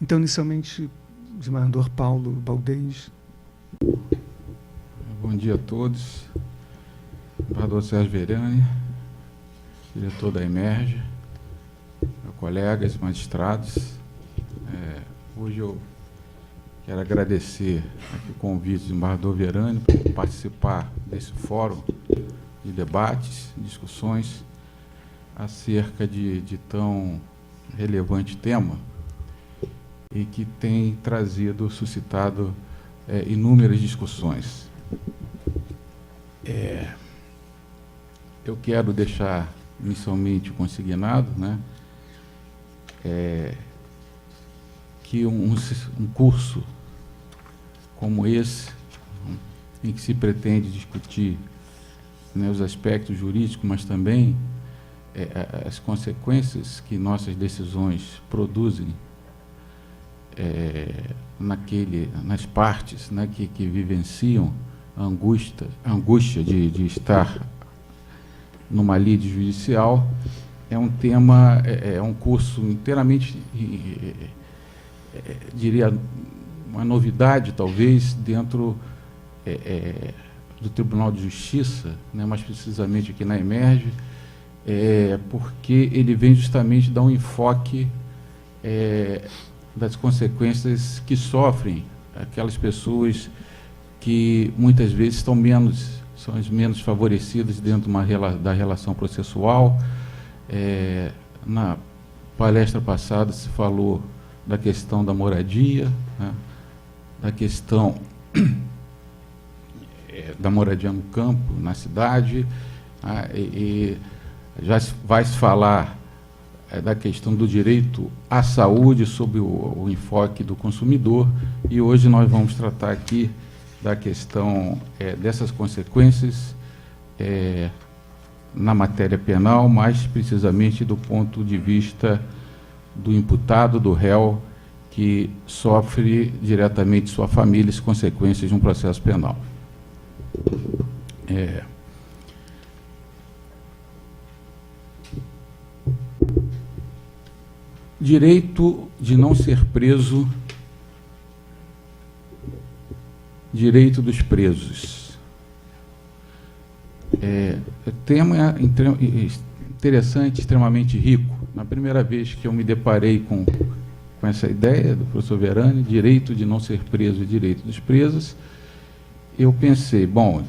Então, inicialmente, o desembargador Paulo Baldez. Bom dia a todos. Desembargador Sérgio Verani, diretor da Emerge, colegas, magistrados. Hoje eu quero agradecer aqui o convite do desembargador Verani para participar desse fórum de debates, discussões acerca de tão relevante tema e que tem suscitado inúmeras discussões. Eu quero deixar inicialmente consignado, né, que um curso como esse, em que se pretende discutir, né, os aspectos jurídicos, mas também as consequências que nossas decisões produzem nas partes, né, que vivenciam a angústia de estar numa lide judicial, é um tema, um curso inteiramente, diria, uma novidade, talvez, dentro do Tribunal de Justiça, né, mais precisamente aqui na Emerge, porque ele vem justamente dar um enfoque das consequências que sofrem aquelas pessoas que muitas vezes são as menos favorecidas dentro da relação processual. Na palestra passada se falou da questão da moradia, né, da questão da moradia no campo, na cidade, e já vai se falar da questão do direito à saúde sob o enfoque do consumidor, e hoje nós vamos tratar aqui da questão dessas consequências na matéria penal, mais precisamente do ponto de vista do imputado, do réu, que sofre diretamente sua família as consequências de um processo penal. Direito de não ser preso, direito dos presos. O tema é interessante, extremamente rico. Na primeira vez que eu me deparei com essa ideia do professor Verani, direito de não ser preso e direito dos presos, eu pensei, bom,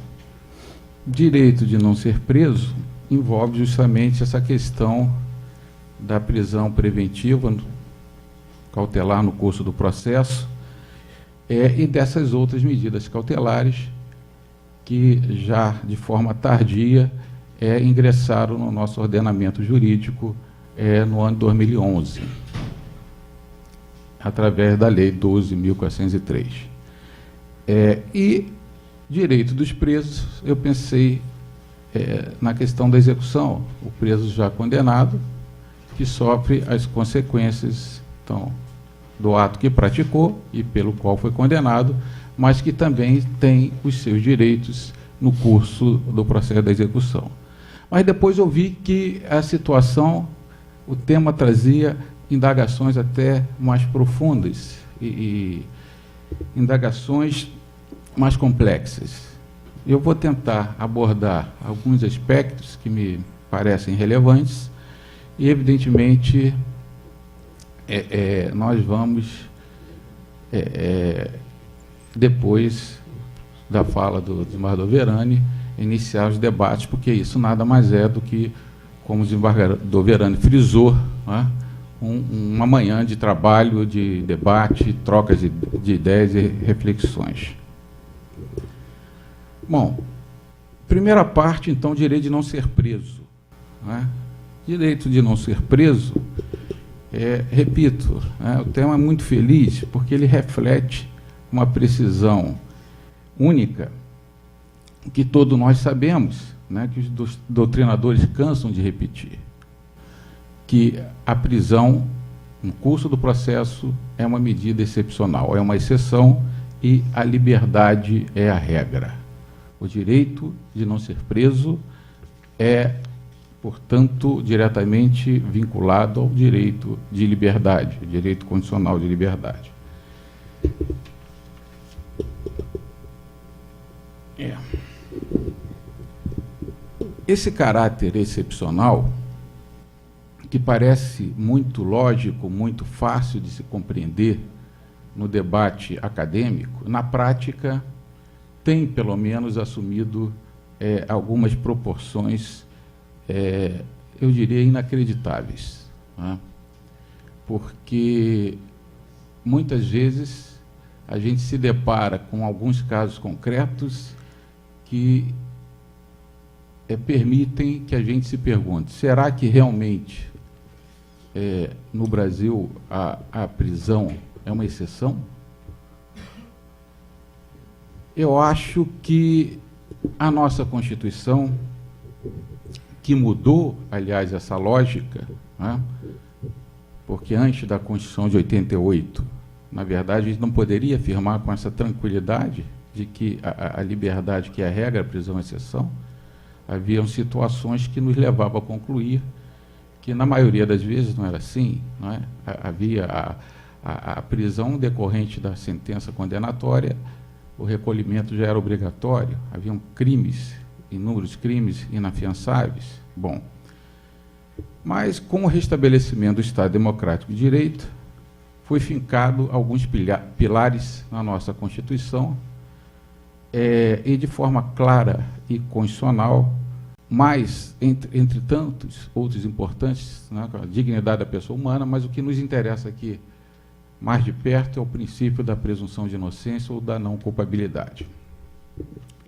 direito de não ser preso envolve justamente essa questão da prisão preventiva, cautelar no curso do processo, e dessas outras medidas cautelares que já de forma tardia ingressaram no nosso ordenamento jurídico no ano 2011, através da Lei 12.403. E direito dos presos, eu pensei na questão da execução, o preso já condenado, que sofre as consequências, então, do ato que praticou e pelo qual foi condenado, mas que também tem os seus direitos no curso do processo da execução. Mas depois eu vi que a situação, o tema trazia indagações até mais profundas e indagações mais complexas. Eu vou tentar abordar alguns aspectos que me parecem relevantes e, evidentemente, nós vamos, depois da fala do desembargador Verani, iniciar os debates, porque isso nada mais é do que, como o desembargador Verani frisou, né, uma manhã de trabalho, de debate, trocas de ideias e reflexões. Bom, primeira parte, então, direito de não ser preso, né? Direito de não ser preso, repito, o tema é muito feliz, porque ele reflete uma precisão única, que todos nós sabemos, né, que os doutrinadores cansam de repetir, que a prisão, no curso do processo, é uma medida excepcional, é uma exceção, e a liberdade é a regra. O direito de não ser preso portanto, diretamente vinculado ao direito de liberdade, direito condicional de liberdade. Esse caráter excepcional, que parece muito lógico, muito fácil de se compreender no debate acadêmico, na prática tem, pelo menos, assumido algumas proporções, eu diria, inacreditáveis, né? Porque muitas vezes a gente se depara com alguns casos concretos que permitem que a gente se pergunte: será que realmente no Brasil a prisão é uma exceção? Eu acho que a nossa Constituição, que mudou, aliás, essa lógica, né? Porque antes da Constituição de 88, na verdade, a gente não poderia afirmar com essa tranquilidade de que a liberdade, que é a regra, a prisão é exceção. Haviam situações que nos levavam a concluir que, na maioria das vezes, não era assim, não é? Havia a prisão decorrente da sentença condenatória, o recolhimento já era obrigatório, haviam crimes, inúmeros crimes inafiançáveis. Bom, mas com o restabelecimento do Estado Democrático de Direito, foi fincado alguns pilares na nossa Constituição, e de forma clara e constitucional, mas, entre tantos outros importantes, né, a dignidade da pessoa humana, mas o que nos interessa aqui mais de perto é o princípio da presunção de inocência ou da não culpabilidade.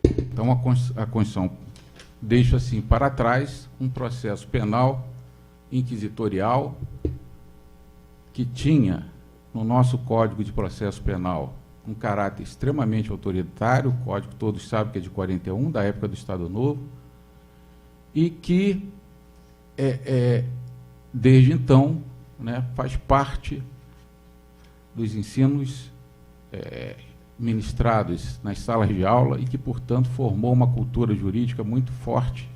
Então, a Constituição deixa, assim, para trás um processo penal inquisitorial que tinha, no nosso Código de Processo Penal, um caráter extremamente autoritário, o código todos sabem que é de 41, da época do Estado Novo, e que, desde então, né, faz parte dos ensinos ministrados nas salas de aula e que, portanto, formou uma cultura jurídica muito forte,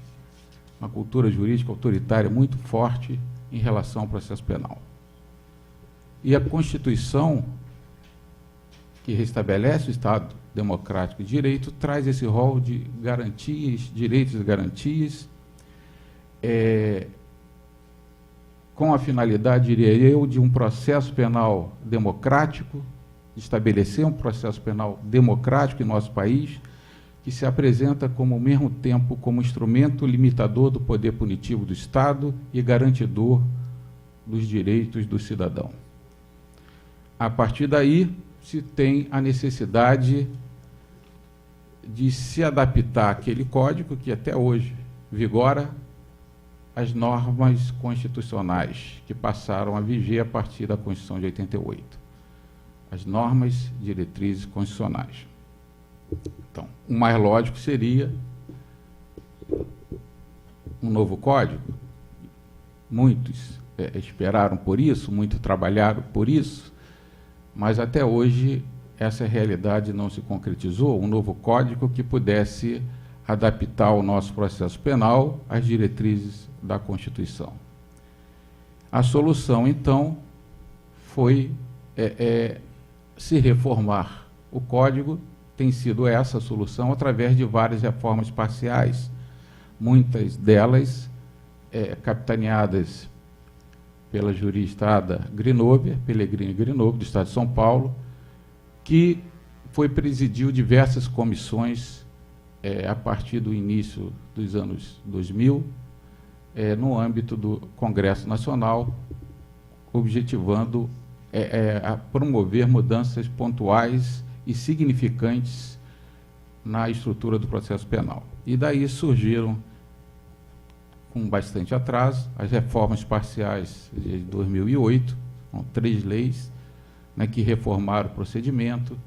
uma cultura jurídica autoritária muito forte em relação ao processo penal. E a Constituição, que restabelece o Estado Democrático de Direito, traz esse rol de garantias, direitos e garantias, com a finalidade, diria eu, de um processo penal democrático, de estabelecer um processo penal democrático em nosso país, que se apresenta como, ao mesmo tempo, como instrumento limitador do poder punitivo do Estado e garantidor dos direitos do cidadão. A partir daí, se tem a necessidade de se adaptar àquele código que até hoje vigora as normas constitucionais que passaram a viger a partir da Constituição de 88. As normas diretrizes constitucionais. Então, o mais lógico seria um novo código. Muitos esperaram por isso, muitos trabalharam por isso, mas até hoje essa realidade não se concretizou, um novo código que pudesse adaptar o nosso processo penal às diretrizes da Constituição. A solução, então, foi se reformar o Código, tem sido essa a solução através de várias reformas parciais, muitas delas capitaneadas pela jurista Ada Grinober, Pellegrini Grinober, do Estado de São Paulo, que presidiu diversas comissões a partir do início dos anos 2000, no âmbito do Congresso Nacional, objetivando a promover mudanças pontuais e significantes na estrutura do processo penal. E daí surgiram, com bastante atraso, as reformas parciais de 2008, com 3 leis, né, que reformaram o procedimento,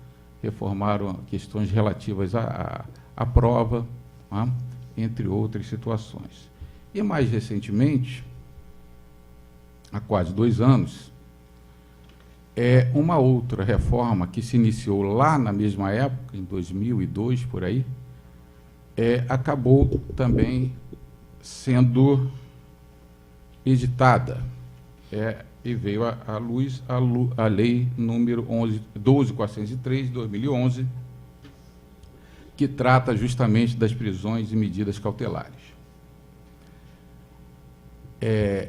reformaram questões relativas à prova, né, entre outras situações. E, mais recentemente, há quase 2 anos, uma outra reforma que se iniciou lá na mesma época, em 2002, por aí, acabou também sendo editada, e veio à luz a lei número 12.403, de 2011, que trata justamente das prisões e medidas cautelares.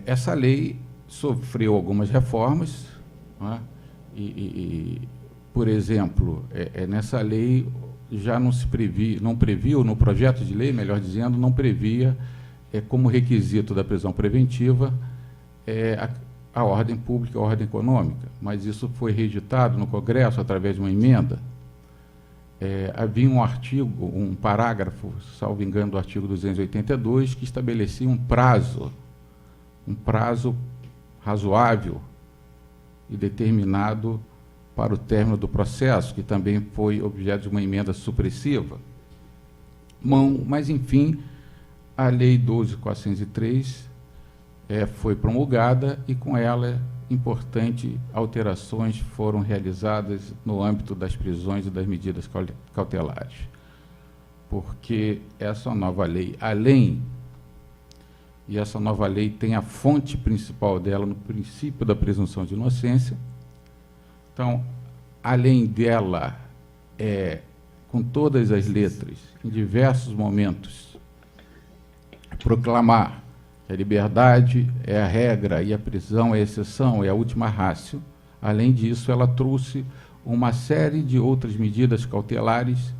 Essa lei sofreu algumas reformas, né? Por exemplo, nessa lei já não previu, no projeto de lei, melhor dizendo, não previa como requisito da prisão preventiva a ordem pública e a ordem econômica, mas isso foi reeditado no Congresso através de uma emenda. Havia um parágrafo, salvo engano, do artigo 282, que estabelecia um prazo razoável e determinado para o término do processo, que também foi objeto de uma emenda supressiva. Mas, enfim, a Lei 12.403 foi promulgada e, com ela, importantes alterações foram realizadas no âmbito das prisões e das medidas cautelares. Porque essa nova lei, e essa nova lei tem a fonte principal dela no princípio da presunção de inocência. Então, além dela, com todas as letras, em diversos momentos, proclamar que a liberdade é a regra e a prisão é a exceção, é a última ratio. Além disso, ela trouxe uma série de outras medidas cautelares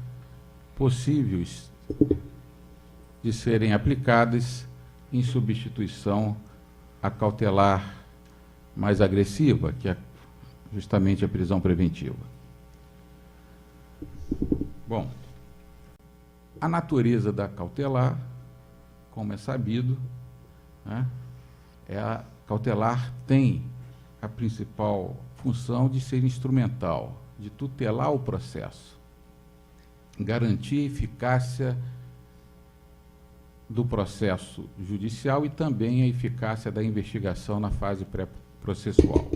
possíveis de serem aplicadas em substituição à cautelar mais agressiva, que é justamente a prisão preventiva. Bom, a natureza da cautelar, como é sabido, né, a cautelar tem a principal função de ser instrumental, de tutelar o processo, garantir a eficácia do processo judicial e também a eficácia da investigação na fase pré-processual.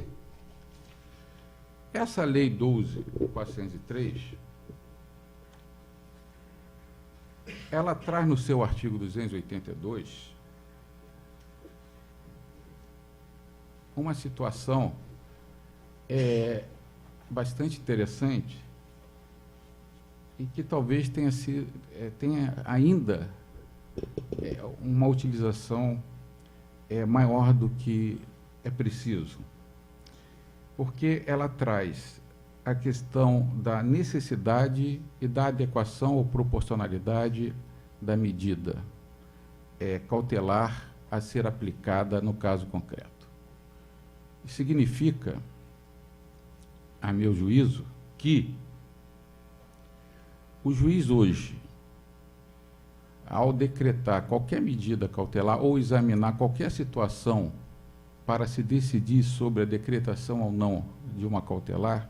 Essa Lei 12.403, ela traz no seu artigo 282 uma situação bastante interessante e que talvez tenha ainda uma utilização maior do que é preciso, porque ela traz a questão da necessidade e da adequação ou proporcionalidade da medida cautelar a ser aplicada no caso concreto. Isso significa, a meu juízo, que o juiz hoje, ao decretar qualquer medida cautelar ou examinar qualquer situação para se decidir sobre a decretação ou não de uma cautelar,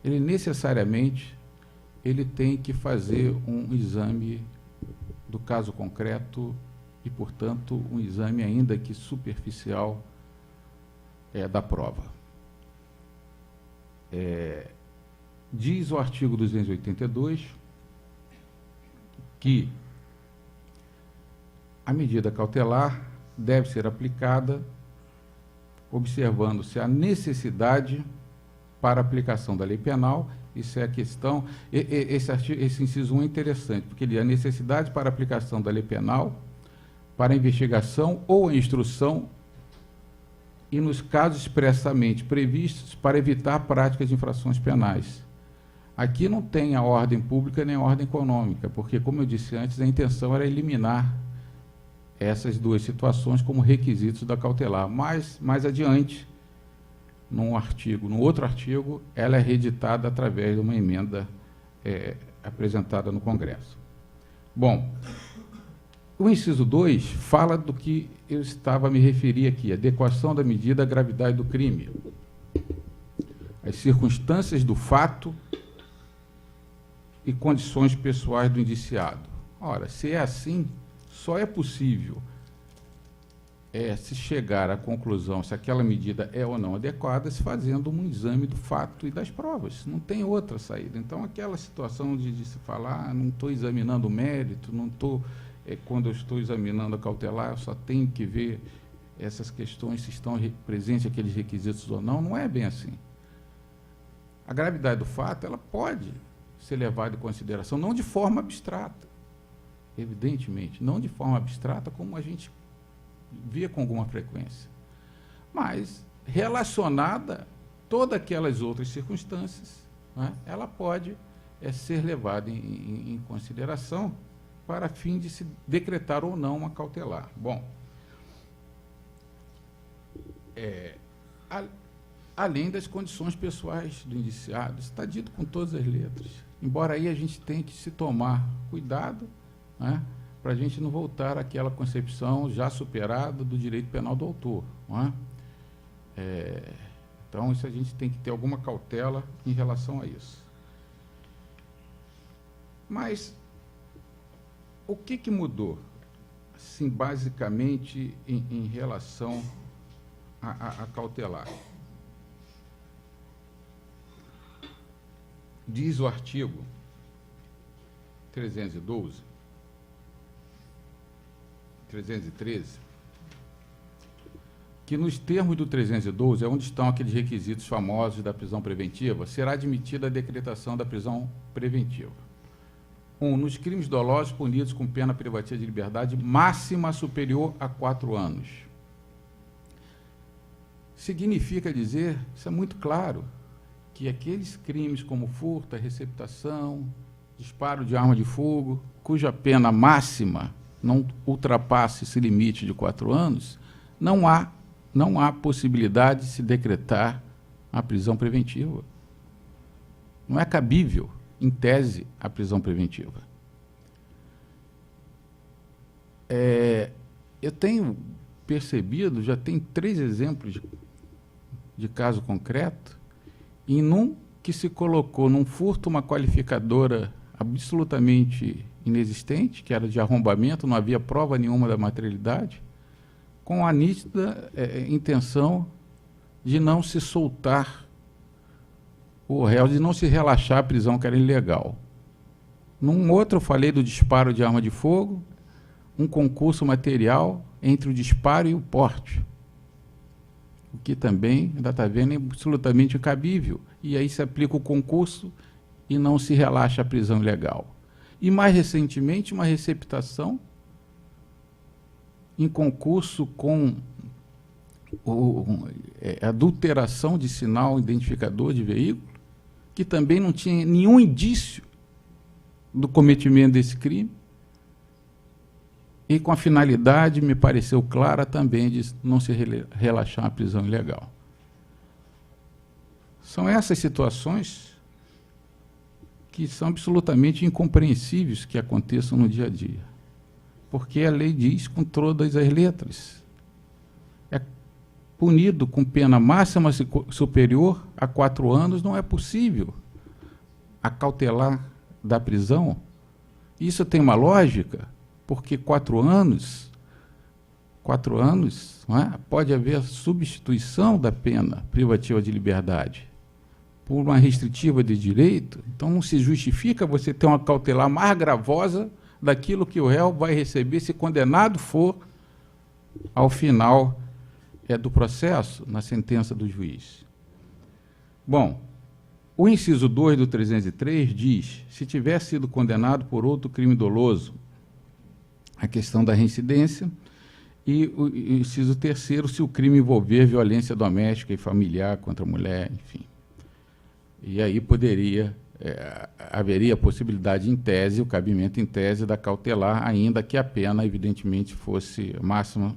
ele necessariamente tem que fazer um exame do caso concreto e, portanto, um exame ainda que superficial da prova. Diz o artigo 282 que a medida cautelar deve ser aplicada observando-se a necessidade para a aplicação da lei penal. Isso é a questão. Esse inciso 1 é interessante, porque ele é a necessidade para a aplicação da lei penal para a investigação ou a instrução e nos casos expressamente previstos para evitar práticas de infrações penais. Aqui não tem a ordem pública nem a ordem econômica, porque, como eu disse antes, a intenção era eliminar essas duas situações como requisitos da cautelar. Mas, mais adiante, no outro artigo, ela é reeditada através de uma emenda apresentada no Congresso. Bom, o inciso 2 fala do que eu estava a me referir aqui, adequação da medida à gravidade do crime, as circunstâncias do fato e condições pessoais do indiciado. Ora, se é assim, só é possível se chegar à conclusão se aquela medida é ou não adequada se fazendo um exame do fato e das provas. Não tem outra saída. Então, aquela situação de se falar, não estou examinando o mérito, não estou, quando eu estou examinando a cautelar, eu só tenho que ver essas questões, se estão presentes aqueles requisitos ou não é bem assim. A gravidade do fato, ela pode ser levada em consideração, não de forma abstrata, evidentemente, não de forma abstrata como a gente vê com alguma frequência, mas relacionada a todas aquelas outras circunstâncias, né, ela pode ser levada em consideração para fim de se decretar ou não uma cautelar. Bom, além das condições pessoais do indiciado, está dito com todas as letras, embora aí a gente tenha que se tomar cuidado, né, para a gente não voltar àquela concepção já superada do direito penal do autor. Não é? Então, isso a gente tem que ter alguma cautela em relação a isso. Mas, o que mudou, assim, basicamente, em relação a cautelar? Diz o artigo 312, 313, que nos termos do 312, é onde estão aqueles requisitos famosos da prisão preventiva, será admitida a decretação da prisão preventiva. 1. Nos crimes dolosos punidos com pena privativa de liberdade máxima superior a 4 anos. Significa dizer, isso é muito claro, que aqueles crimes como furto, receptação, disparo de arma de fogo, cuja pena máxima não ultrapasse esse limite de 4 anos, não há possibilidade de se decretar a prisão preventiva. Não é cabível, em tese, a prisão preventiva. Eu tenho percebido, já tem 3 exemplos de caso concreto, em um que se colocou num furto uma qualificadora absolutamente inexistente, que era de arrombamento, não havia prova nenhuma da materialidade, com a nítida intenção de não se soltar o réu, de não se relaxar a prisão, que era ilegal. Num outro, eu falei do disparo de arma de fogo, um concurso material entre o disparo e o porte, o que também ainda está vendo é absolutamente incabível. E aí se aplica o concurso e não se relaxa a prisão ilegal. E, mais recentemente, uma receptação em concurso com adulteração de sinal identificador de veículo, que também não tinha nenhum indício do cometimento desse crime, e com a finalidade, me pareceu clara também, de não se relaxar a prisão ilegal. São essas situações que são absolutamente incompreensíveis que aconteçam no dia a dia, porque a lei diz com todas as letras, é punido com pena máxima superior a 4 anos, não é possível acautelar da prisão. Isso tem uma lógica, porque 4 anos, não é? Pode haver substituição da pena privativa de liberdade por uma restritiva de direito, então não se justifica você ter uma cautelar mais gravosa daquilo que o réu vai receber se condenado for ao final do processo, na sentença do juiz. Bom, o inciso 2 do 303 diz, se tiver sido condenado por outro crime doloso, a questão da reincidência, e o inciso 3º, se o crime envolver violência doméstica e familiar contra a mulher, enfim. E aí haveria a possibilidade em tese, o cabimento em tese da cautelar, ainda que a pena, evidentemente, fosse máxima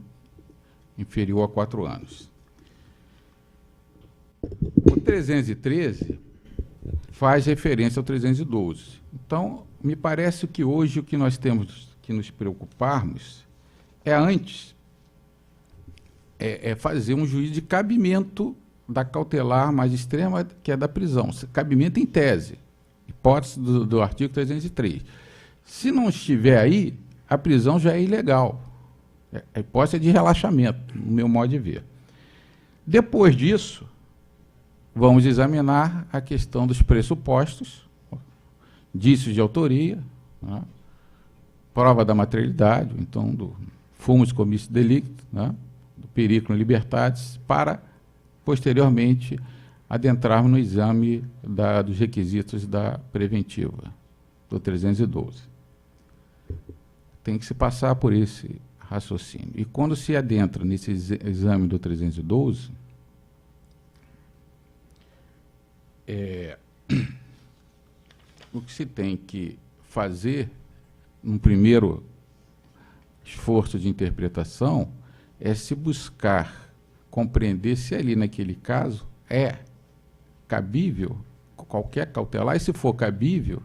inferior a 4 anos. O 313 faz referência ao 312. Então, me parece que hoje o que nós temos que nos preocuparmos é antes fazer um juízo de cabimento da cautelar mais extrema, que é da prisão, cabimento em tese, hipótese do artigo 303. Se não estiver aí, a prisão já é ilegal. A hipótese é de relaxamento, no meu modo de ver. Depois disso, vamos examinar a questão dos pressupostos, indícios de autoria, né? Prova da materialidade, então do fumus commissis delicti, né? do periculum libertatis, para, posteriormente, adentrarmos no exame dos requisitos da preventiva, do 312. Tem que se passar por esse raciocínio. E quando se adentra nesse exame do 312, o que se tem que fazer, num primeiro esforço de interpretação, é se buscar compreender se ali, naquele caso, é cabível qualquer cautelar, e se for cabível,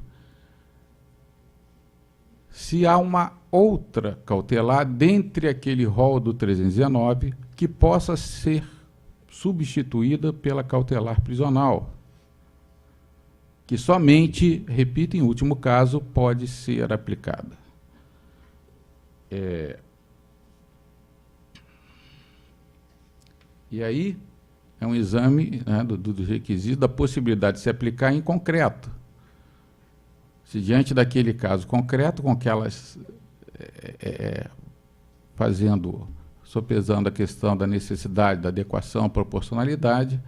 se há uma outra cautelar dentre aquele rol do 319 que possa ser substituída pela cautelar prisional, que somente, repito, em último caso, pode ser aplicada. E aí é um exame, né, dos requisitos, da possibilidade de se aplicar em concreto. Se diante daquele caso concreto, com aquelas sopesando a questão da necessidade, da adequação, proporcionalidade,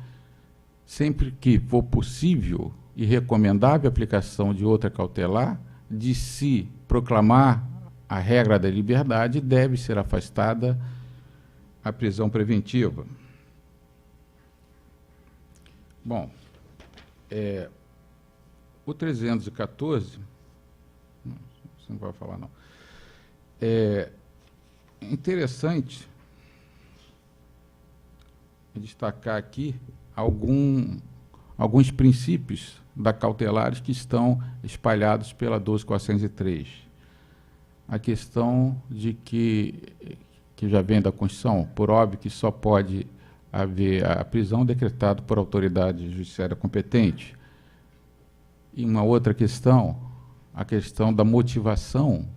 sempre que for possível e recomendável a aplicação de outra cautelar, de se proclamar a regra da liberdade, deve ser afastada a prisão preventiva. Bom, o 314, você não vai falar, não. É interessante destacar aqui alguns princípios da cautelares que estão espalhados pela 12.403. A questão de que já vem da Constituição, por óbvio que só pode haver a prisão decretada por autoridade judiciária competente. E uma outra questão, a questão da motivação,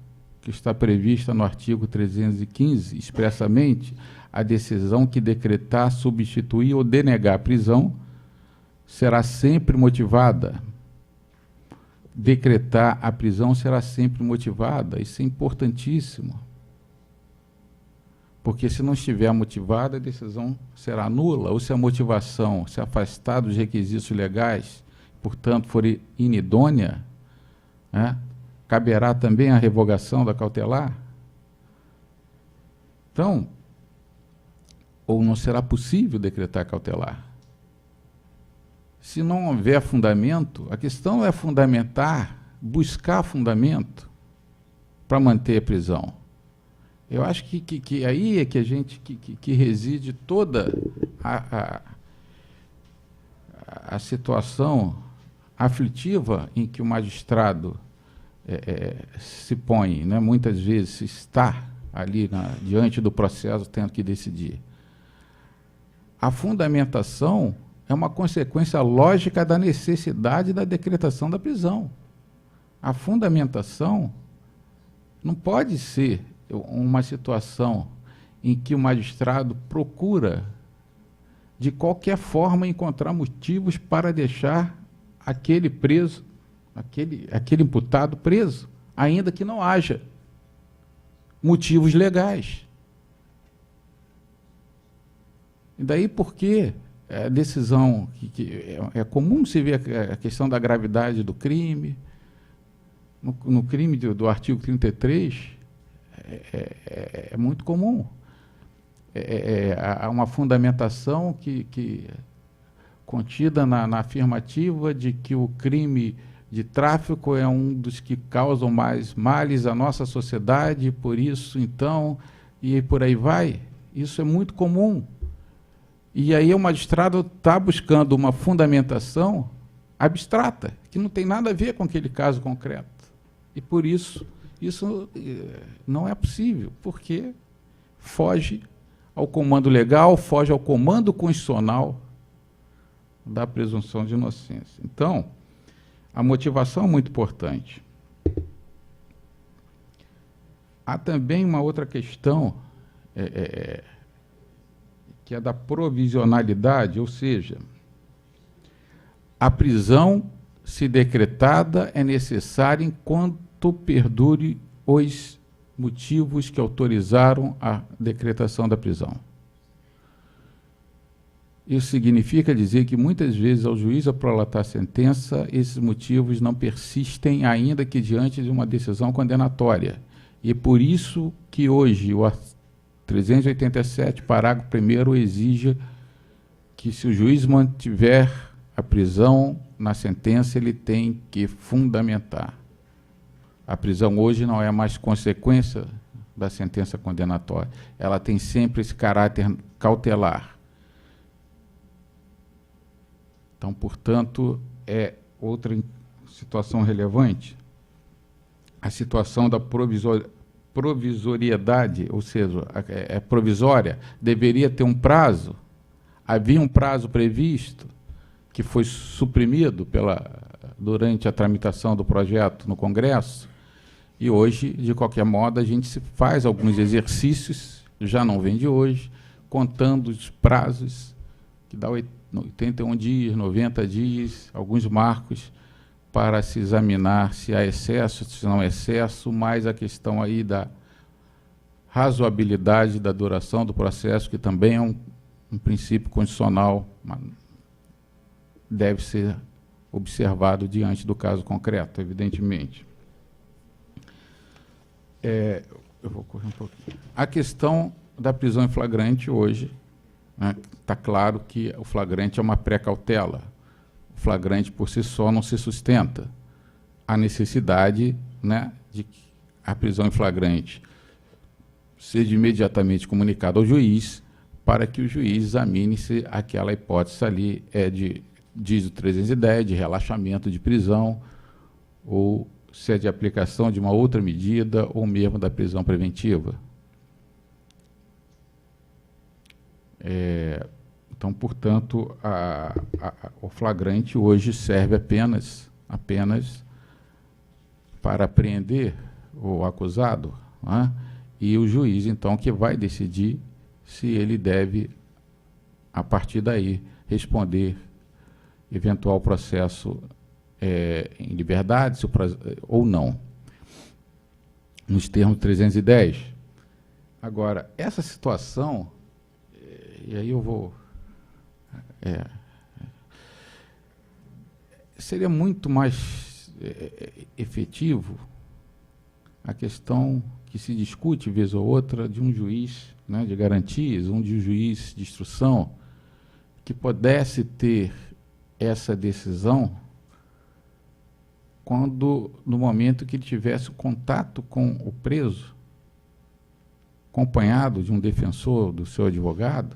que está prevista no artigo 315, expressamente, a decisão que decretar, substituir ou denegar a prisão será sempre motivada. Decretar a prisão será sempre motivada. Isso é importantíssimo. Porque se não estiver motivada, a decisão será nula, ou se a motivação se afastar dos requisitos legais, portanto, for inidônea, né, caberá também a revogação da cautelar? Então, ou não será possível decretar cautelar? Se não houver fundamento, a questão é fundamentar, buscar fundamento para manter a prisão. Eu acho que aí é que a gente que reside toda a situação aflitiva em que o magistrado se põe, né? Muitas vezes está ali diante do processo tendo que decidir. A fundamentação é uma consequência lógica da necessidade da decretação da prisão. A fundamentação não pode ser uma situação em que o magistrado procura, de qualquer forma, encontrar motivos para deixar aquele preso, aquele imputado preso, ainda que não haja motivos legais. E daí porque a decisão, que é comum se ver a questão da gravidade do crime, no crime do artigo 33, é muito comum. Há uma fundamentação contida na afirmativa de que o crime de tráfico é um dos que causam mais males à nossa sociedade, por isso, então, e por aí vai. Isso é muito comum. E aí o magistrado está buscando uma fundamentação abstrata, que não tem nada a ver com aquele caso concreto. E por isso não é possível, porque foge ao comando legal, foge ao comando constitucional da presunção de inocência. Então, a motivação é muito importante. Há também uma outra questão, que é da provisionalidade, ou seja, a prisão, se decretada, é necessária enquanto perdure os motivos que autorizaram a decretação da prisão. Isso significa dizer que, muitas vezes, ao juiz aprolatar a sentença, esses motivos não persistem, ainda que diante de uma decisão condenatória. E é por isso que hoje o artigo 387, parágrafo 1º, exige que, se o juiz mantiver a prisão na sentença, ele tem que fundamentar. A prisão hoje não é mais consequência da sentença condenatória. Ela tem sempre esse caráter cautelar. Então, portanto, é outra situação relevante. A situação da provisoriedade, ou seja, é provisória, deveria ter um prazo. Havia um prazo previsto, que foi suprimido durante a tramitação do projeto no Congresso, e hoje, de qualquer modo, a gente se faz alguns exercícios, já não vem de hoje, contando os prazos, que dá 81 dias, 90 dias, alguns marcos, para se examinar se há excesso, se não há excesso, mais a questão aí da razoabilidade da duração do processo, que também é um princípio constitucional, deve ser observado diante do caso concreto, evidentemente. Eu vou correr um pouquinho. A questão da prisão em flagrante hoje, está claro que o flagrante é uma pré-cautela. O flagrante, por si só, não se sustenta. A necessidade, de que a prisão em flagrante seja imediatamente comunicada ao juiz, para que o juiz examine se aquela hipótese ali diz o 310, de relaxamento de prisão, ou se é de aplicação de uma outra medida, ou mesmo da prisão preventiva. Então, portanto, o flagrante hoje serve apenas para apreender o acusado, e o juiz, então, que vai decidir se ele deve, a partir daí, responder eventual processo em liberdade ou não, nos termos 310. Agora, essa situação, e aí eu vou... seria muito mais efetivo a questão que se discute, vez ou outra, de um juiz, de garantias, de um juiz de instrução, que pudesse ter essa decisão no momento que ele tivesse contato com o preso, acompanhado de um defensor, do seu advogado,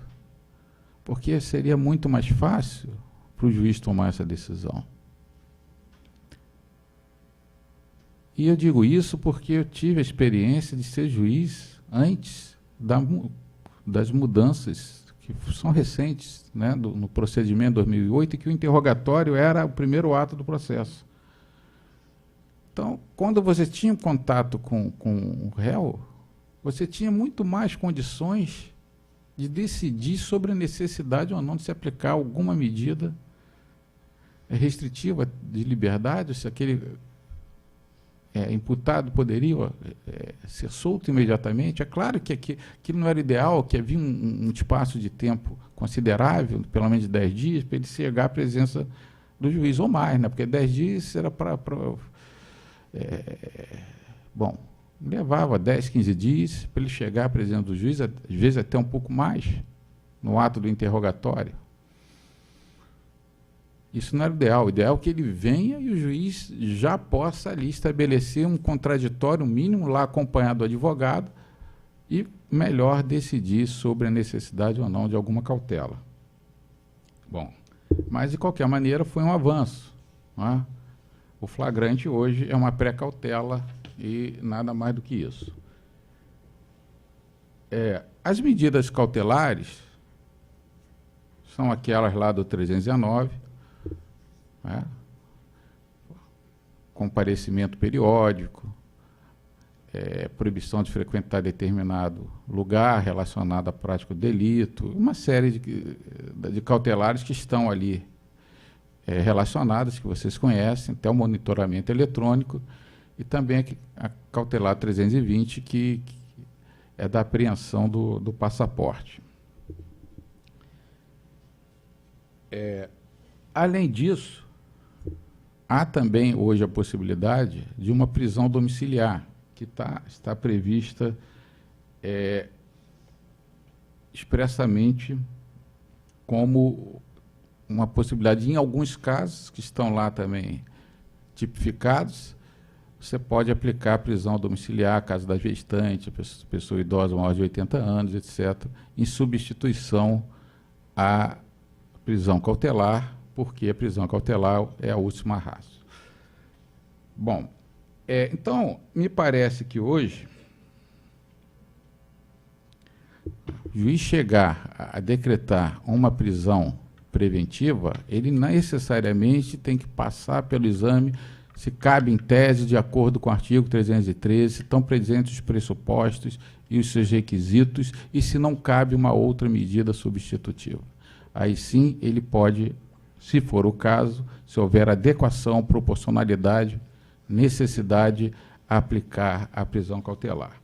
porque seria muito mais fácil para o juiz tomar essa decisão. E eu digo isso porque eu tive a experiência de ser juiz antes das mudanças que são recentes, no procedimento de 2008, e que o interrogatório era o primeiro ato do processo. Então, quando você tinha contato com o réu, você tinha muito mais condições de decidir sobre a necessidade ou não de se aplicar alguma medida restritiva de liberdade, se aquele imputado poderia ser solto imediatamente. É claro que aquilo não era ideal, que havia um espaço de tempo considerável, pelo menos de 10 dias, para ele chegar à presença do juiz, ou mais, porque 10 dias era para... bom, levava 10, 15 dias para ele chegar à presença do juiz, às vezes até um pouco mais, no ato do interrogatório. Isso não era o ideal. O ideal é que ele venha e o juiz já possa ali estabelecer um contraditório mínimo, lá acompanhado do advogado, e melhor decidir sobre a necessidade ou não de alguma cautela. Bom, mas, de qualquer maneira, foi um avanço. O flagrante hoje é uma pré-cautela e nada mais do que isso. As medidas cautelares são aquelas lá do 319, comparecimento periódico, proibição de frequentar determinado lugar relacionado à prática do delito, uma série de cautelares que estão ali relacionadas, que vocês conhecem, até o monitoramento eletrônico, e também a cautelar 320, que é da apreensão do passaporte. Além disso, há também hoje a possibilidade de uma prisão domiciliar, que está prevista expressamente como uma possibilidade, em alguns casos, que estão lá também tipificados, você pode aplicar a prisão domiciliar, caso da gestante, pessoa idosa maior de 80 anos, etc., em substituição à prisão cautelar, porque a prisão cautelar é a última ratio. Bom, então, me parece que hoje, o juiz chegar a decretar uma prisão preventiva, ele necessariamente tem que passar pelo exame se cabe em tese de acordo com o artigo 313, se estão presentes os pressupostos e os seus requisitos, e se não cabe uma outra medida substitutiva. Aí sim ele pode, se for o caso, se houver adequação, proporcionalidade, necessidade, aplicar a prisão cautelar.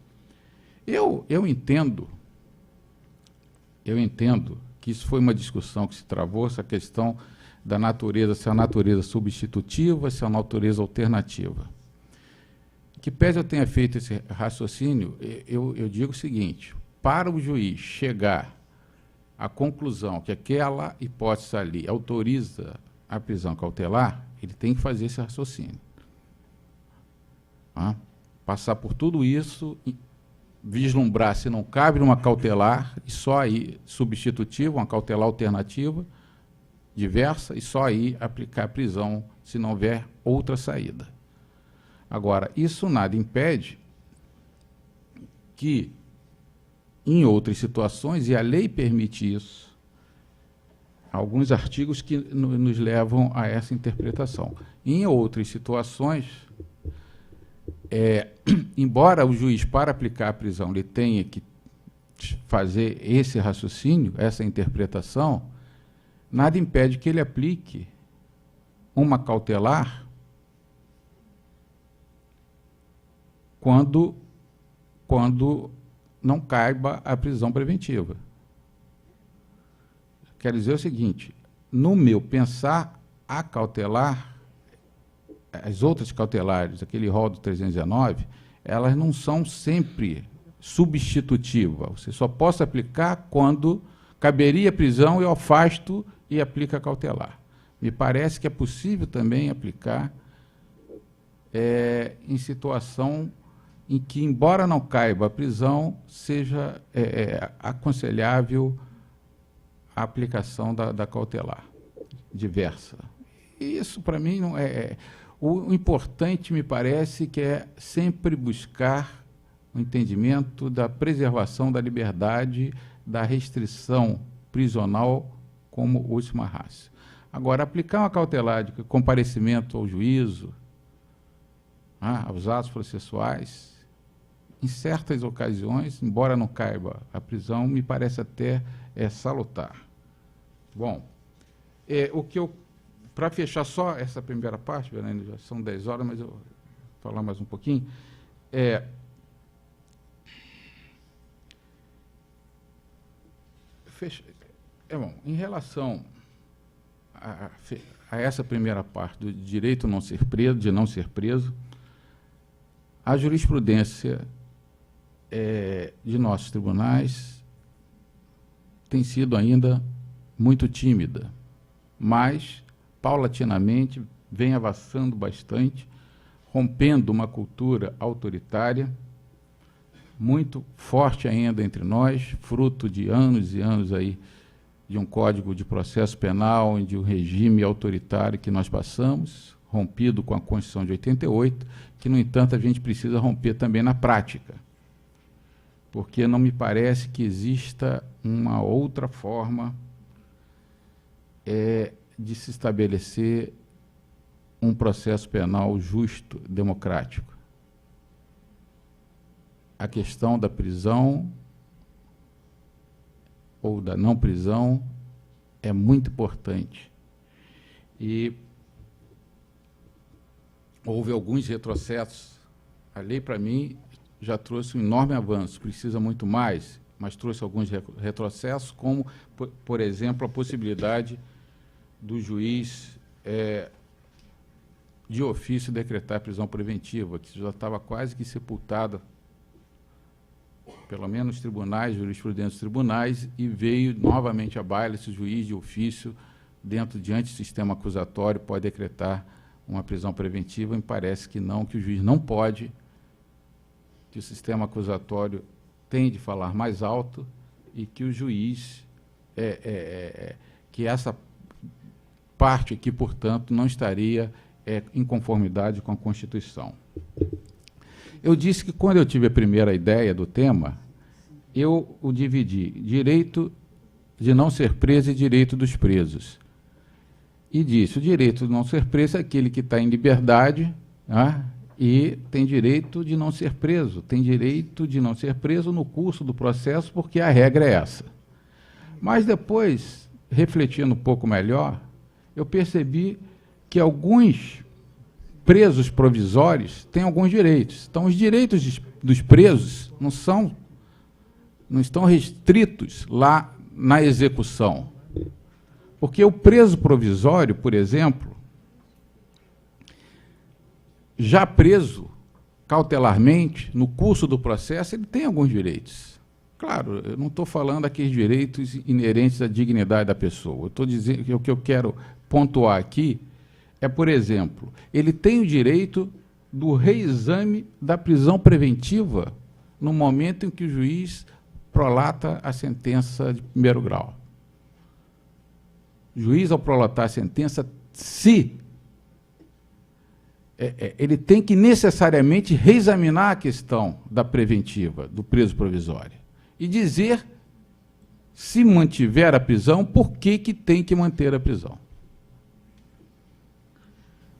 Eu entendo que isso foi uma discussão que se travou, essa questão da natureza, se é a natureza substitutiva, se é a natureza alternativa. Que pese eu tenha feito esse raciocínio, eu digo o seguinte: para o juiz chegar à conclusão que aquela hipótese ali autoriza a prisão cautelar, ele tem que fazer esse raciocínio. Passar por tudo isso, vislumbrar se não cabe numa cautelar, e só aí substitutiva, uma cautelar alternativa, diversa, e só aí aplicar a prisão se não houver outra saída. Agora, isso nada impede que, em outras situações, e a lei permite isso, alguns artigos que nos levam a essa interpretação. Em outras situações, embora o juiz, para aplicar a prisão, ele tenha que fazer esse raciocínio, essa interpretação, nada impede que ele aplique uma cautelar quando não caiba a prisão preventiva. Quer dizer o seguinte: no meu pensar, a cautelar, as outras cautelares, aquele rol do 319, elas não são sempre substitutivas. Você só pode aplicar quando caberia prisão, eu afasto e aplica a cautelar. Me parece que é possível também aplicar em situação em que, embora não caiba a prisão, seja aconselhável a aplicação da cautelar diversa. E isso, para mim, não é... O importante, me parece, que é sempre buscar o entendimento da preservação da liberdade, da restrição prisional como última ratio. Agora, aplicar uma cautelar de comparecimento ao juízo, aos atos processuais, em certas ocasiões, embora não caiba a prisão, me parece até salutar. Bom, para fechar só essa primeira parte, Verônica, já são 10 horas, mas eu vou falar mais um pouquinho. Bom, em relação a essa primeira parte do direito não ser preso, de não ser preso, a jurisprudência de nossos tribunais tem sido ainda muito tímida, mas, paulatinamente, vem avançando bastante, rompendo uma cultura autoritária, muito forte ainda entre nós, fruto de anos e anos aí de um Código de Processo Penal, de um regime autoritário que nós passamos, rompido com a Constituição de 88, que, no entanto, a gente precisa romper também na prática, porque não me parece que exista uma outra forma de se estabelecer um processo penal justo, democrático. A questão da prisão ou da não prisão é muito importante. E houve alguns retrocessos. A lei, para mim, já trouxe um enorme avanço, precisa muito mais, mas trouxe alguns retrocessos, como, por exemplo, a possibilidade do juiz de ofício decretar prisão preventiva, que já estava quase que sepultada, pelo menos nos tribunais, jurisprudência dos tribunais, e veio novamente à baila esse juiz de ofício, diante do sistema acusatório, pode decretar uma prisão preventiva. Me parece que não, que o juiz não pode, que o sistema acusatório tem de falar mais alto e que o juiz, que essa parte aqui, portanto, não estaria em conformidade com a Constituição. Eu disse que, quando eu tive a primeira ideia do tema, eu o dividi: direito de não ser preso e direito dos presos. E disse: o direito de não ser preso é aquele que está em liberdade, né, e tem direito de não ser preso. Tem direito de não ser preso no curso do processo, porque a regra é essa. Mas depois, refletindo um pouco melhor, eu percebi que alguns presos provisórios têm alguns direitos. Então, os direitos dos presos não estão restritos lá na execução. Porque o preso provisório, por exemplo, já preso cautelarmente, no curso do processo, ele tem alguns direitos. Claro, eu não estou falando aqueles direitos inerentes à dignidade da pessoa. Eu estou dizendo que o que eu quero pontuar aqui é, por exemplo, ele tem o direito do reexame da prisão preventiva no momento em que o juiz prolata a sentença de primeiro grau. O juiz, ao prolatar a sentença, ele tem que necessariamente reexaminar a questão da preventiva, do preso provisório, e dizer, se mantiver a prisão, por que tem que manter a prisão.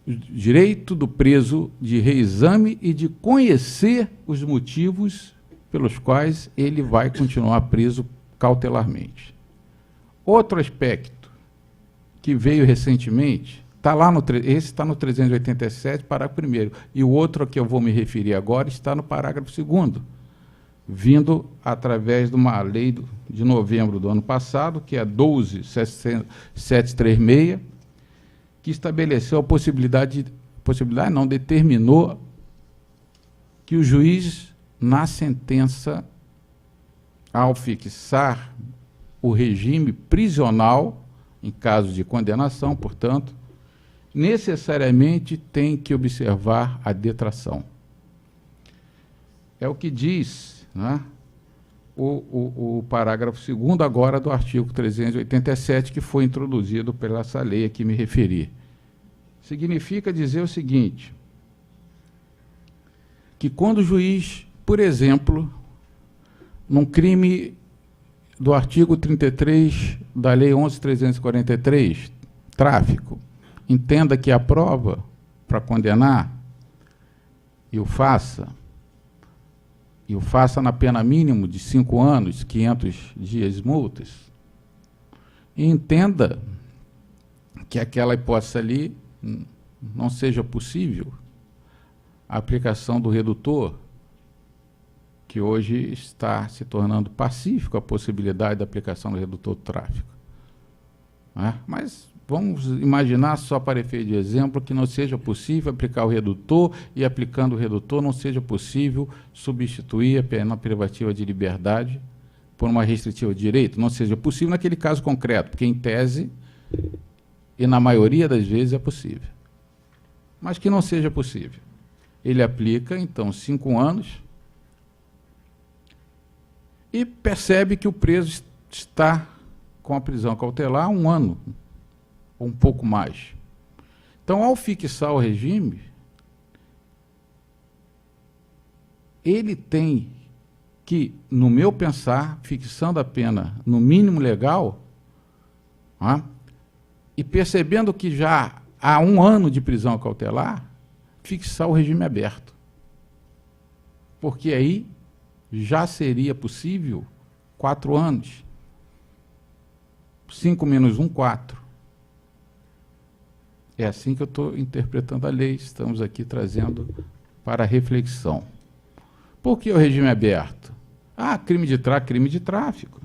O direito do preso de reexame e de conhecer os motivos pelos quais ele vai continuar preso cautelarmente. Outro aspecto que veio recentemente, esse está no 387, parágrafo 1º, e o outro a que eu vou me referir agora está no parágrafo 2º, vindo através de uma lei de novembro do ano passado, que é a 12.736, que estabeleceu a determinou que o juiz, na sentença, ao fixar o regime prisional, em caso de condenação, portanto, necessariamente tem que observar a detração. É o que diz, né, o parágrafo 2º agora do artigo 387, que foi introduzido pela essa lei a que me referi. Significa dizer o seguinte, que quando o juiz, por exemplo, num crime do artigo 33 da Lei 11.343, tráfico, entenda que a prova para condenar e o faça na pena mínima de 5 anos, 500 dias multas, e entenda que aquela hipótese ali não seja possível a aplicação do redutor, que hoje está se tornando pacífico a possibilidade da aplicação do redutor do tráfico. Né? Mas vamos imaginar, só para efeito de exemplo, que não seja possível aplicar o redutor e, aplicando o redutor, não seja possível substituir a pena privativa de liberdade por uma restritiva de direito. Não seja possível naquele caso concreto, porque, em tese, e na maioria das vezes, é possível. Mas que não seja possível. Ele aplica, então, 5 anos e percebe que o preso está com a prisão cautelar há 1 ano, ou um pouco mais. Então, ao fixar o regime, ele tem que, no meu pensar, fixando a pena no mínimo legal, e percebendo que já há 1 ano de prisão cautelar, fixar o regime aberto. Porque aí já seria possível 4 anos. 5 menos 1, 4. É assim que eu estou interpretando a lei, estamos aqui trazendo para reflexão. Por que o regime aberto? Crime de tráfico.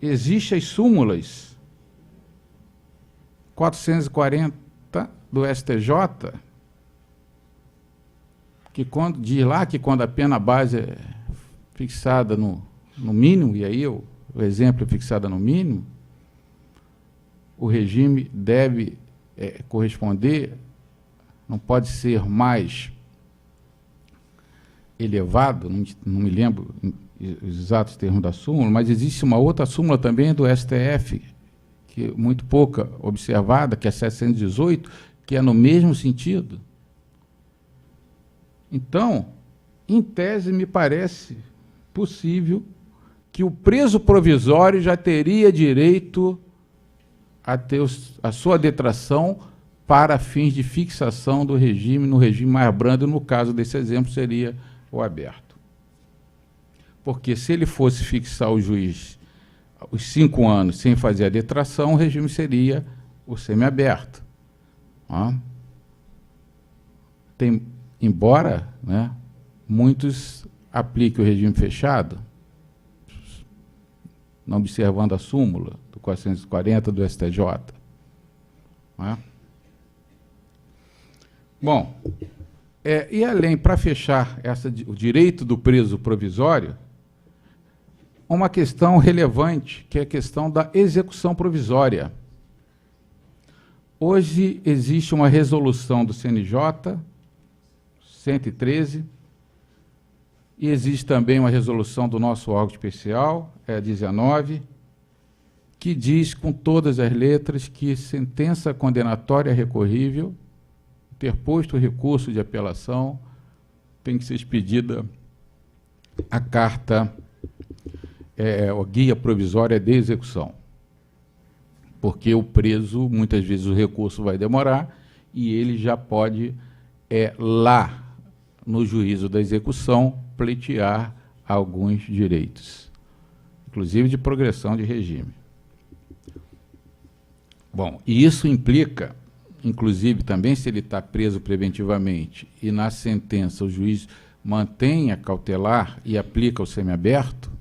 Existem as súmulas 440 do STJ, que diz lá que quando a pena base é fixada no mínimo, e aí o exemplo é fixada no mínimo, o regime deve corresponder, não pode ser mais elevado, não me lembro os exatos termos da súmula, mas existe uma outra súmula também do STF, que é muito pouca observada, que é 718, que é no mesmo sentido. Então, em tese, me parece possível que o preso provisório já teria direito a ter a sua detração para fins de fixação do regime, no regime mais brando, no caso desse exemplo, seria o aberto. Porque se ele fosse fixar o juiz os 5 anos sem fazer a detração, o regime seria o semiaberto. Embora, né, muitos apliquem o regime fechado, não observando a súmula do 440 do STJ. Bom, e além, para fechar o direito do preso provisório, uma questão relevante, que é a questão da execução provisória. Hoje existe uma resolução do CNJ, 113, e existe também uma resolução do nosso órgão especial, 19, que diz com todas as letras que sentença condenatória recorrível, interposto o recurso de apelação, tem que ser expedida a carta, a guia provisória de execução. Porque o preso, muitas vezes o recurso vai demorar, e ele já pode, lá no juízo da execução, pleitear alguns direitos, inclusive de progressão de regime. Bom, e isso implica, inclusive, também se ele está preso preventivamente e na sentença o juiz mantém a cautelar e aplica o semiaberto,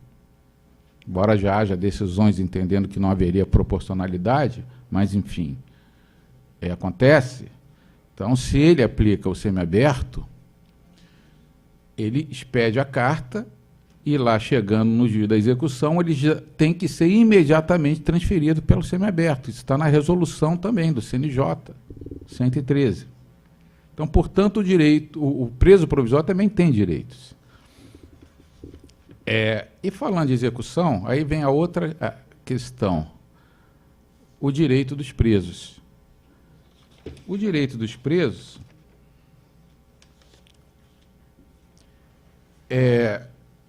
embora já haja decisões entendendo que não haveria proporcionalidade, mas, enfim, acontece. Então, se ele aplica o semiaberto, ele expede a carta e lá, chegando no juízo da execução, ele já tem que ser imediatamente transferido pelo semiaberto. Isso está na resolução também do CNJ, 113. Então, portanto, o preso provisório também tem direitos. E falando de execução, aí vem a outra questão, o direito dos presos. O direito dos presos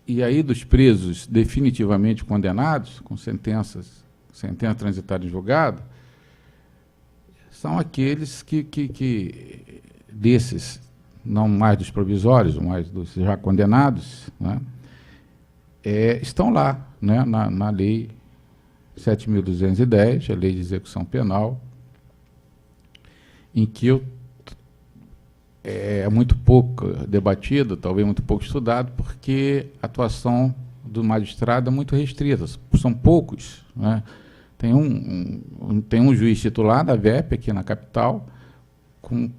e aí dos presos definitivamente condenados, com sentença transitada em julgado, são aqueles que desses, não mais dos provisórios, mas dos já condenados, né, estão lá, né, na Lei 7.210, a Lei de Execução Penal, em que é muito pouco debatido, talvez muito pouco estudado, porque a atuação do magistrado é muito restrita, são poucos, né? Tem um juiz titular da VEP aqui na capital, com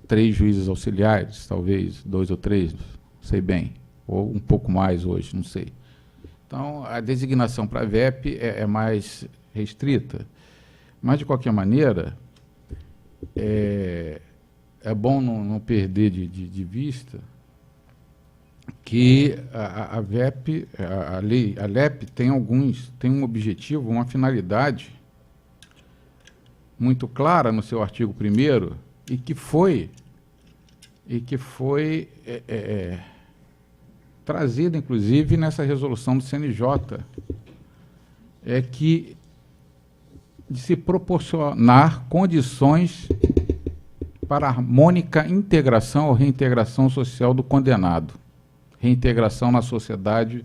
3 juízes auxiliares, talvez 2 ou 3, não sei bem, ou um pouco mais hoje, não sei. Então, a designação para a VEP é mais restrita, mas, de qualquer maneira, é bom não perder de vista que a VEP, a LEP tem um objetivo, uma finalidade muito clara no seu artigo 1º e que foi trazida, inclusive, nessa resolução do CNJ, que de se proporcionar condições para a harmônica integração ou reintegração social do condenado, reintegração na sociedade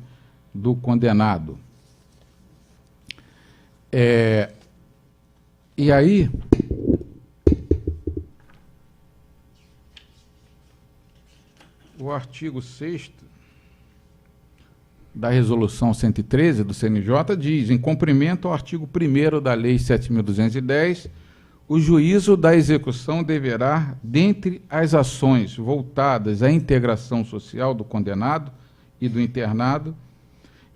do condenado. E aí, o artigo 6º da Resolução 113 do CNJ diz: em cumprimento ao artigo 1º da Lei 7.210, o juízo da execução deverá, dentre as ações voltadas à integração social do condenado e do internado,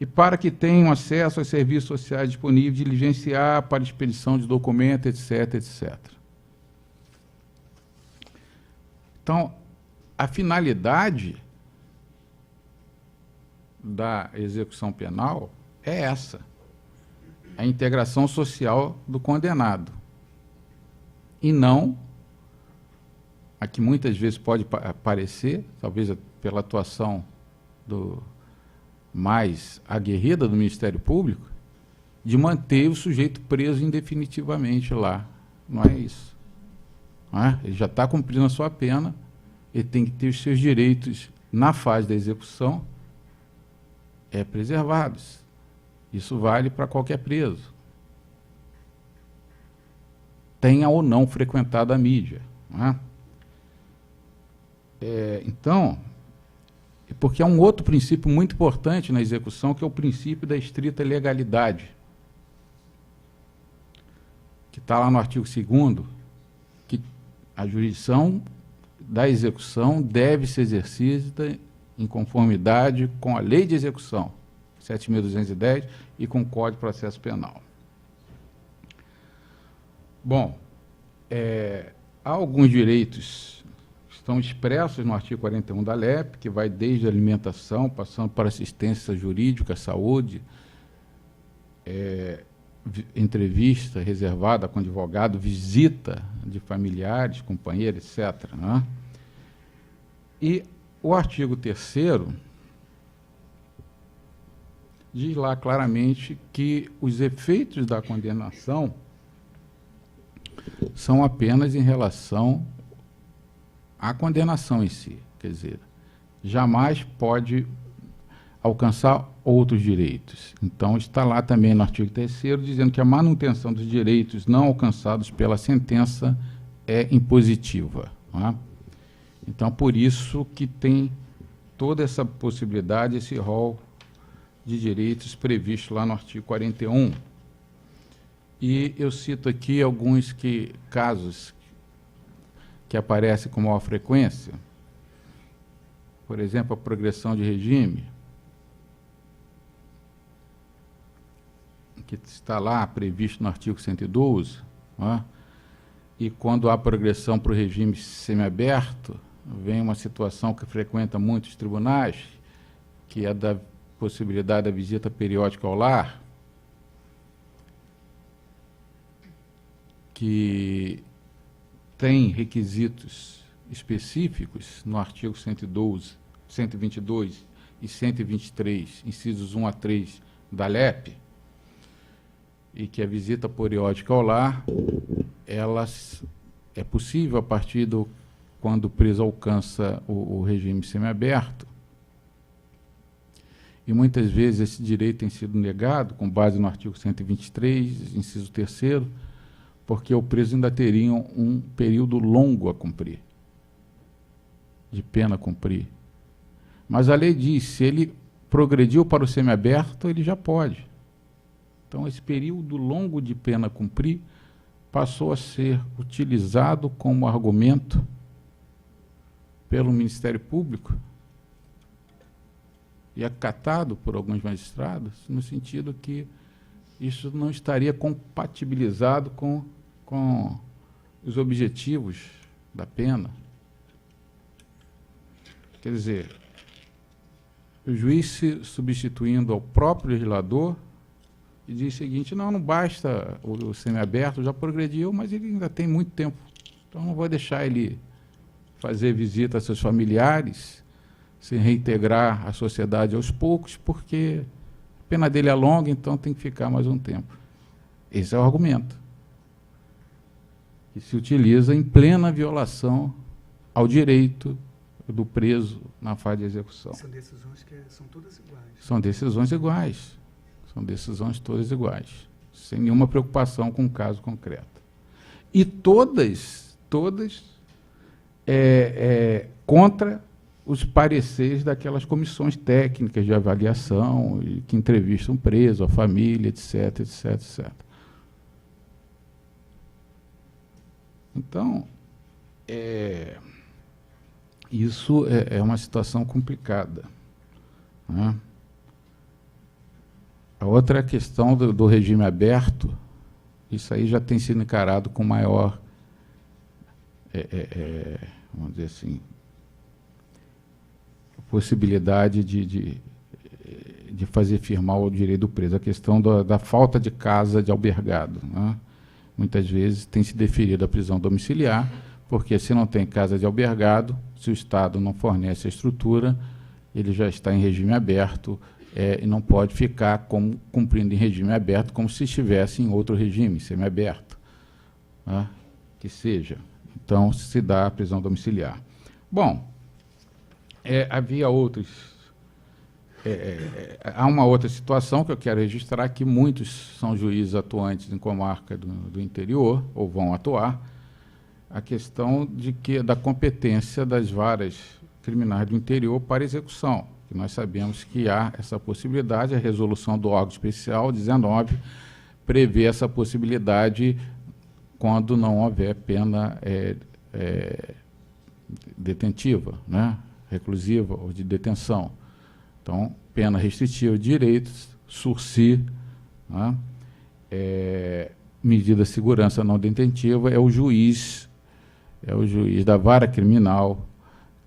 e para que tenham acesso aos serviços sociais disponíveis, diligenciar para expedição de documentos, etc., etc. Então, a finalidade da execução penal é essa, a integração social do condenado. E não a que muitas vezes pode aparecer, talvez pela atuação mais aguerrida do Ministério Público, de manter o sujeito preso indefinitivamente lá. Não é isso. Não é? Ele já está cumprindo a sua pena, ele tem que ter os seus direitos na fase da execução preservados. Isso vale para qualquer preso, tenha ou não frequentado a mídia. Não é? Então, porque há um outro princípio muito importante na execução, que é o princípio da estrita legalidade, que está lá no artigo 2º, que a jurisdição da execução deve ser exercida em conformidade com a lei de execução, 7.210, e com o Código de Processo Penal. Bom, há alguns direitos que estão expressos no artigo 41 da LEP, que vai desde a alimentação, passando para assistência jurídica, saúde, entrevista reservada com advogado, visita de familiares, companheiros, etc., né? E o artigo 3º diz lá claramente que os efeitos da condenação são apenas em relação à condenação em si, quer dizer, jamais pode alcançar outros direitos. Então, está lá também no artigo 3º, dizendo que a manutenção dos direitos não alcançados pela sentença é impositiva. Não é? Então, por isso que tem toda essa possibilidade, esse rol de direitos previsto lá no artigo 41. E eu cito aqui alguns casos que aparecem com maior frequência. Por exemplo, a progressão de regime, que está lá previsto no artigo 112, né? E quando há progressão para o regime semiaberto, vem uma situação que frequenta muitos tribunais, que é da possibilidade da visita periódica ao lar, que tem requisitos específicos no artigo 112, 122 e 123, incisos 1 a 3 da LEP, e que a visita periódica ao lar, elas é possível a partir quando o preso alcança o regime semiaberto, e muitas vezes esse direito tem sido negado com base no artigo 123, inciso 3º, porque o preso ainda teria um período longo a cumprir, de pena a cumprir. Mas a lei diz, se ele progrediu para o semiaberto, ele já pode. Então, esse período longo de pena a cumprir passou a ser utilizado como argumento pelo Ministério Público e acatado por alguns magistrados, no sentido que isso não estaria compatibilizado com os objetivos da pena. Quer dizer, o juiz se substituindo ao próprio legislador e diz o seguinte, não basta o semiaberto, já progrediu, mas ele ainda tem muito tempo, então não vou deixar ele fazer visita a seus familiares, se reintegrar à sociedade aos poucos, porque a pena dele é longa, então tem que ficar mais um tempo. Esse é o argumento, que se utiliza em plena violação ao direito do preso na fase de execução. São decisões que são todas iguais. São decisões iguais. São decisões todas iguais, sem nenhuma preocupação com o caso concreto. E todas contra os pareceres daquelas comissões técnicas de avaliação que entrevistam o preso, a família, etc., etc., etc. Então, isso é uma situação complicada, né? A outra é a questão do regime aberto. Isso aí já tem sido encarado com maior, vamos dizer assim, possibilidade de fazer firmar o direito do preso. A questão da falta de casa de albergado, né? Muitas vezes tem se deferido a prisão domiciliar, porque se não tem casa de albergado, se o Estado não fornece a estrutura, ele já está em regime aberto, e não pode ficar cumprindo em regime aberto como se estivesse em outro regime, semiaberto, né? Que seja. Então, se dá a prisão domiciliar. Bom, havia outros... há uma outra situação que eu quero registrar, que muitos são juízes atuantes em comarca do interior, ou vão atuar, a questão da competência das varas criminais do interior para execução, que nós sabemos que há essa possibilidade. A resolução do órgão especial 19 prevê essa possibilidade quando não houver pena detentiva, né, reclusiva ou de detenção. Então, pena restritiva de direitos, sursi, né, medida de segurança não detentiva, é o juiz da vara criminal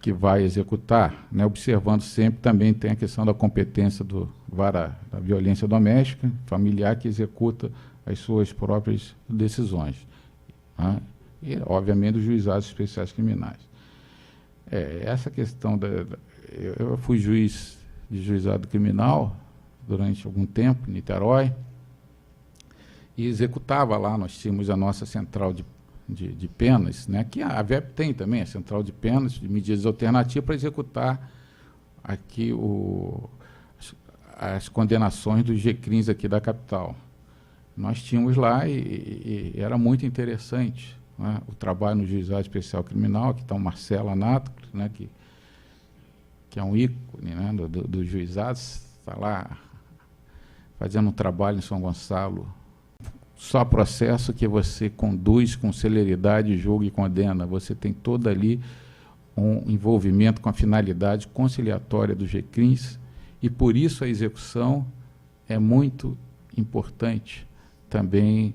que vai executar, né, observando sempre, também tem a questão da competência do vara da violência doméstica, familiar, que executa as suas próprias decisões, né, e, obviamente, os juizados especiais criminais. Essa questão eu fui juiz de juizado criminal durante algum tempo em Niterói e executava lá. Nós tínhamos a nossa central de penas, né, que a VEP tem também, a central de penas, de medidas alternativas, para executar aqui as condenações dos GCRIMs aqui da capital. Nós tínhamos lá e era muito interessante, né, o trabalho no Juizado Especial Criminal. Aqui está o Marcelo Anato, né, que é um ícone, né, do juizado, está lá fazendo um trabalho em São Gonçalo. Só processo que você conduz com celeridade, julga e condena. Você tem todo ali um envolvimento com a finalidade conciliatória dos GCRIMs, e por isso a execução é muito importante também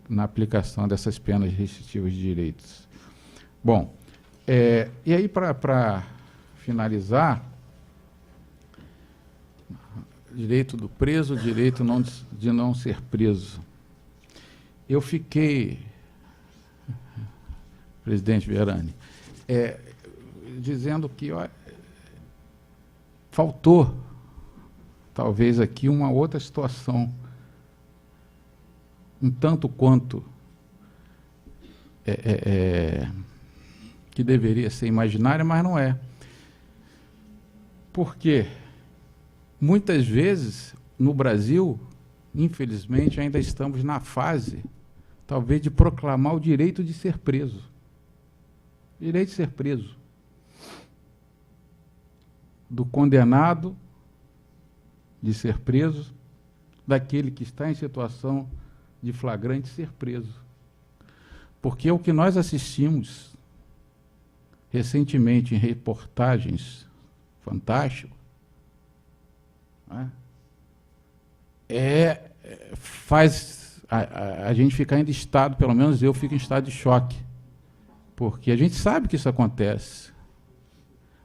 na aplicação dessas penas restritivas de direitos. Bom, e aí, para finalizar, direito do preso, direito de não ser preso. Eu fiquei, presidente Verani, dizendo que faltou, talvez aqui, uma outra situação, um tanto quanto que deveria ser imaginária, mas não é. Porque muitas vezes, no Brasil, infelizmente, ainda estamos na fase, talvez, de proclamar o direito de ser preso. Direito de ser preso. Do condenado de ser preso, daquele que está em situação de flagrante ser preso. Porque o que nós assistimos recentemente em reportagens fantásticas, né, faz a gente ficar em estado, pelo menos eu fico em estado de choque, porque a gente sabe que isso acontece,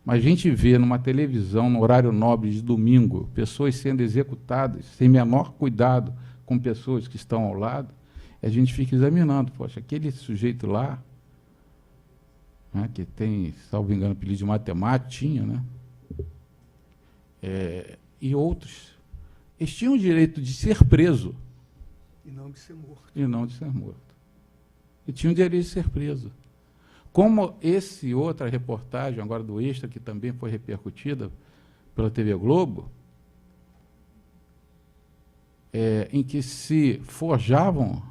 mas a gente vê numa televisão, no horário nobre de domingo, pessoas sendo executadas sem menor cuidado com pessoas que estão ao lado, e a gente fica examinando, poxa, aquele sujeito lá, né, que tem, salvo engano, apelido de matemática, tinha, né? E outros, eles tinham o direito de ser preso. E não de ser morto. E não de ser morto. E tinham o direito de ser preso. Como outra reportagem, agora do Extra, que também foi repercutida pela TV Globo, em que se forjavam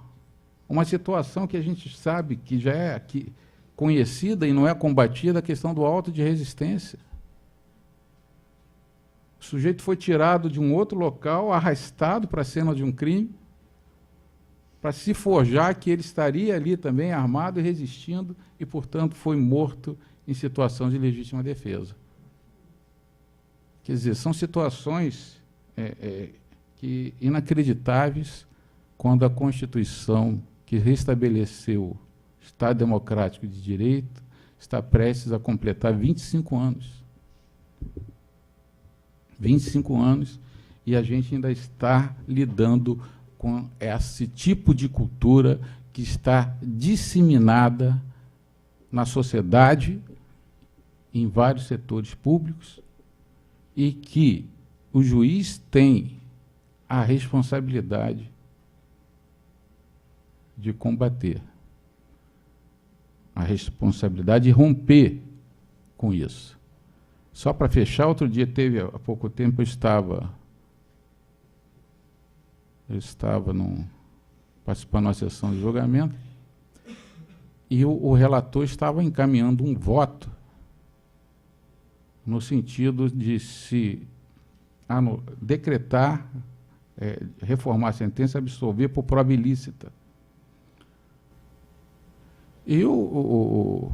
uma situação que a gente sabe que já é aqui conhecida e não é combatida, a questão do auto de resistência. O sujeito foi tirado de um outro local, arrastado para a cena de um crime, para se forjar que ele estaria ali também armado e resistindo e, portanto, foi morto em situação de legítima defesa. Quer dizer, são situações que inacreditáveis quando a Constituição, que restabeleceu o Estado Democrático de Direito, está prestes a completar 25 anos. 25 anos, e a gente ainda está lidando com esse tipo de cultura que está disseminada na sociedade, em vários setores públicos, e que o juiz tem a responsabilidade de combater, a responsabilidade de romper com isso. Só para fechar, outro dia teve, há pouco tempo, eu estava participando de uma sessão de julgamento e o relator estava encaminhando um voto no sentido de se decretar, reformar a sentença e absolver por prova ilícita. E o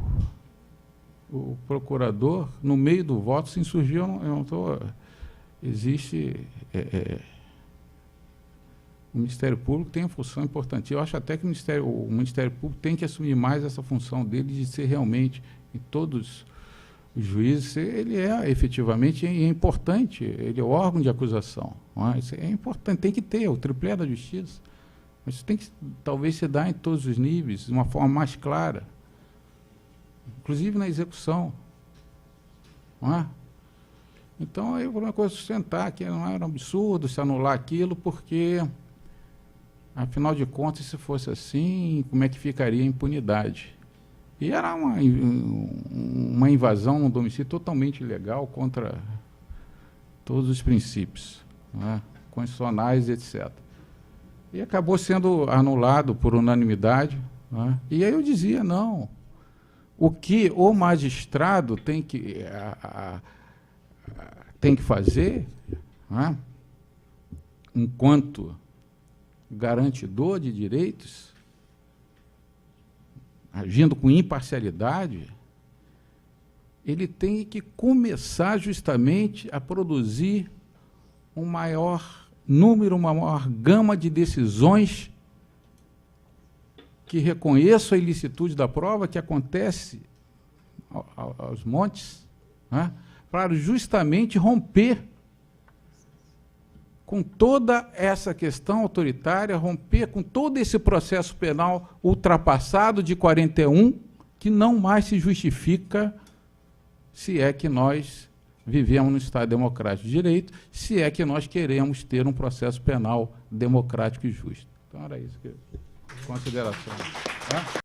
procurador, no meio do voto, se insurgiu, eu não estou... Existe... o Ministério Público tem uma função importante. Eu acho até que o Ministério Público tem que assumir mais essa função dele de ser realmente, em todos os juízes, ele é efetivamente importante, ele é o órgão de acusação. Não é? Isso é importante, tem que ter, o triplé da justiça. Mas isso tem que, talvez, se dar em todos os níveis, de uma forma mais clara, inclusive na execução. Não é? Então, aí uma coisa sustentar que não era um absurdo se anular aquilo, porque, afinal de contas, se fosse assim, como é que ficaria a impunidade? E era uma invasão no domicílio totalmente ilegal contra todos os princípios, né, constitucionais, etc. E acabou sendo anulado por unanimidade, né, e aí eu dizia, não, o que o magistrado tem que fazer, né, enquanto garantidor de direitos, agindo com imparcialidade, ele tem que começar justamente a produzir um maior número, uma maior gama de decisões que reconheçam a ilicitude da prova, que acontece aos montes, né, para justamente romper com toda essa questão autoritária, romper com todo esse processo penal ultrapassado de 41, que não mais se justifica se é que nós vivemos no Estado Democrático de Direito, se é que nós queremos ter um processo penal democrático e justo. Então, era isso que consideração. Tá?